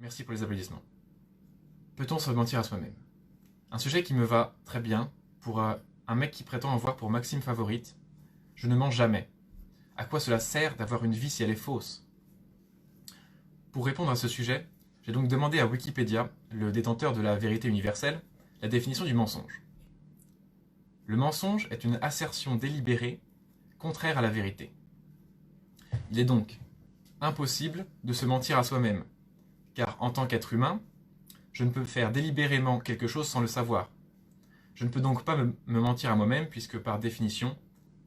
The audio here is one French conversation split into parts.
Merci pour les applaudissements. Peut-on se mentir à soi-même? Un sujet qui me va très bien pour un mec qui prétend avoir pour maxime favorite: je ne mens jamais. À quoi cela sert d'avoir une vie si elle est fausse? Pour répondre à ce sujet, j'ai donc demandé à Wikipédia, le détenteur de la vérité universelle, la définition du mensonge. Le mensonge est une assertion délibérée contraire à la vérité. Il est donc impossible de se mentir à soi-même, car en tant qu'être humain, je ne peux faire délibérément quelque chose sans le savoir. Je ne peux donc pas me mentir à moi-même puisque par définition,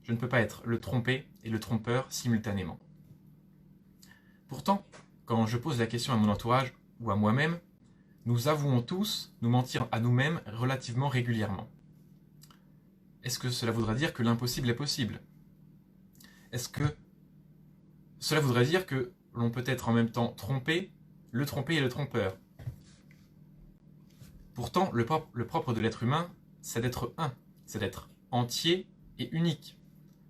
je ne peux pas être le trompé et le trompeur simultanément. Pourtant, quand je pose la question à mon entourage ou à moi-même, nous avouons tous nous mentir à nous-mêmes relativement régulièrement. Est-ce que cela voudrait dire que l'impossible est possible? Est-ce que cela voudrait dire que l'on peut être en même temps trompé et le trompeur? Pourtant, le propre de l'être humain, c'est d'être un, c'est d'être entier et unique.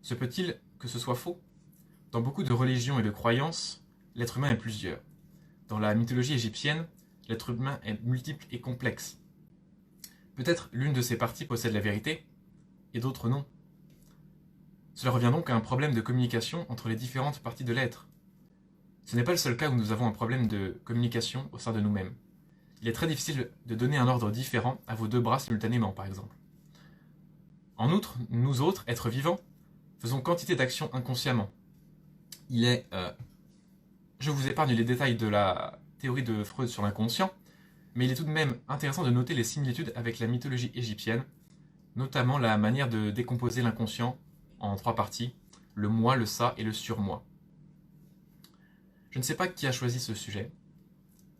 Se peut-il que ce soit faux? Dans beaucoup de religions et de croyances, l'être humain est plusieurs. Dans la mythologie égyptienne, l'être humain est multiple et complexe. Peut-être l'une de ses parties possède la vérité, et d'autres non. Cela revient donc à un problème de communication entre les différentes parties de l'être. Ce n'est pas le seul cas où nous avons un problème de communication au sein de nous-mêmes. Il est très difficile de donner un ordre différent à vos deux bras simultanément, par exemple. En outre, nous autres, êtres vivants, faisons quantité d'actions inconsciemment. Je vous épargne les détails de la théorie de Freud sur l'inconscient, mais il est tout de même intéressant de noter les similitudes avec la mythologie égyptienne, notamment la manière de décomposer l'inconscient en trois parties: le moi, le ça et le surmoi. Je ne sais pas qui a choisi ce sujet,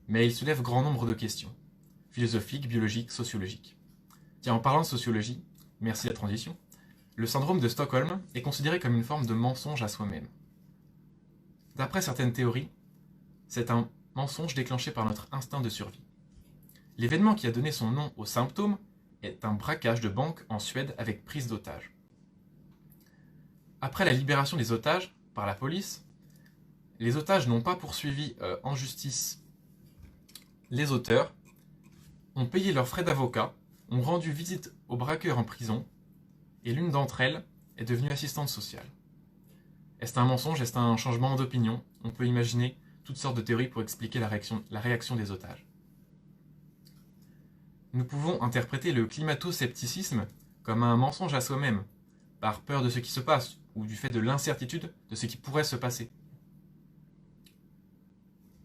mais il soulève grand nombre de questions, philosophiques, biologiques, sociologiques. Tiens, en parlant de sociologie, merci la transition, le syndrome de Stockholm est considéré comme une forme de mensonge à soi-même. D'après certaines théories, c'est un mensonge déclenché par notre instinct de survie. L'événement qui a donné son nom aux symptômes est un braquage de banque en Suède avec prise d'otages. Après la libération des otages par la police, les otages n'ont pas poursuivi en justice les auteurs, ont payé leurs frais d'avocat, ont rendu visite aux braqueurs en prison, et l'une d'entre elles est devenue assistante sociale. Est-ce un mensonge? Est-ce un changement d'opinion? On peut imaginer toutes sortes de théories pour expliquer la réaction des otages. Nous pouvons interpréter le climato-scepticisme comme un mensonge à soi-même, par peur de ce qui se passe, ou du fait de l'incertitude de ce qui pourrait se passer.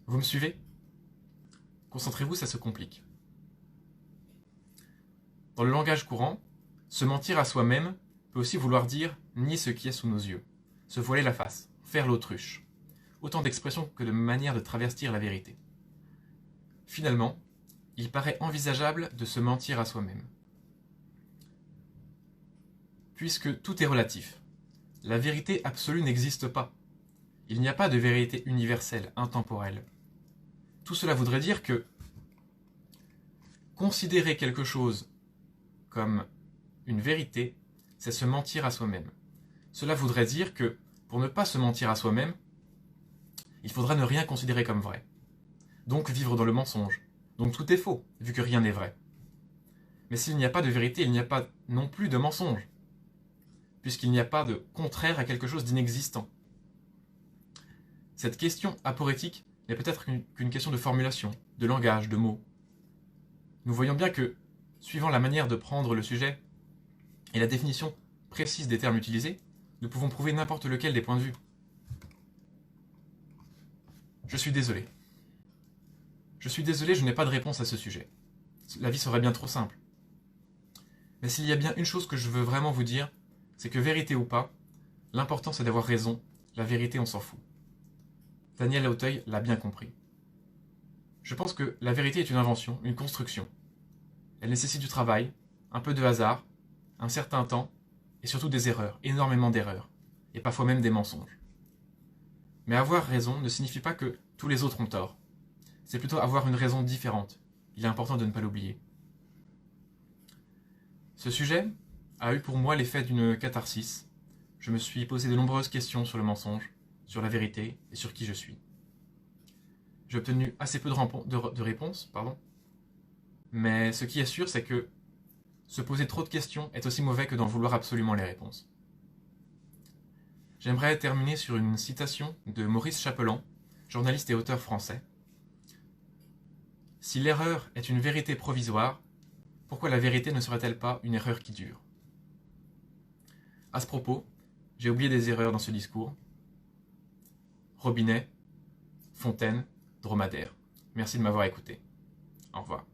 Vous me suivez? Concentrez-vous, ça se complique. Dans le langage courant, se mentir à soi-même peut aussi vouloir dire nier ce qui est sous nos yeux, se voiler la face, faire l'autruche. Autant d'expressions que de manières de travestir la vérité. Finalement, il paraît envisageable de se mentir à soi-même. Puisque tout est relatif. La vérité absolue n'existe pas. Il n'y a pas de vérité universelle, intemporelle. Tout cela voudrait dire que considérer quelque chose comme une vérité, c'est se mentir à soi-même. Cela voudrait dire que, pour ne pas se mentir à soi-même, il faudrait ne rien considérer comme vrai. Donc vivre dans le mensonge. Donc tout est faux, vu que rien n'est vrai. Mais s'il n'y a pas de vérité, il n'y a pas non plus de mensonge, puisqu'il n'y a pas de contraire à quelque chose d'inexistant. Cette question aporétique n'est peut-être qu'une question de formulation, de langage, de mots. Nous voyons bien que, suivant la manière de prendre le sujet et la définition précise des termes utilisés, nous pouvons prouver n'importe lequel des points de vue. Je suis désolé. Je n'ai pas de réponse à ce sujet. La vie serait bien trop simple. Mais s'il y a bien une chose que je veux vraiment vous dire, c'est que vérité ou pas, l'important c'est d'avoir raison, la vérité on s'en fout. Daniel Auteuil l'a bien compris. Je pense que la vérité est une invention, une construction. Elle nécessite du travail, un peu de hasard, un certain temps, et surtout des erreurs, énormément d'erreurs, et parfois même des mensonges. Mais avoir raison ne signifie pas que tous les autres ont tort. C'est plutôt avoir une raison différente. Il est important de ne pas l'oublier. Ce sujet a eu pour moi l'effet d'une catharsis. Je me suis posé de nombreuses questions sur le mensonge, sur la vérité et sur qui je suis. j'ai obtenu assez peu de réponses, pardon. Mais ce qui est sûr, c'est que se poser trop de questions est aussi mauvais que d'en vouloir absolument les réponses. J'aimerais terminer sur une citation de Maurice Chapelan, journaliste et auteur français. Si l'erreur est une vérité provisoire, pourquoi la vérité ne serait-elle pas une erreur qui dure? À ce propos, j'ai oublié des erreurs dans ce discours. Robinet, fontaine, dromadaire. Merci de m'avoir écouté. Au revoir.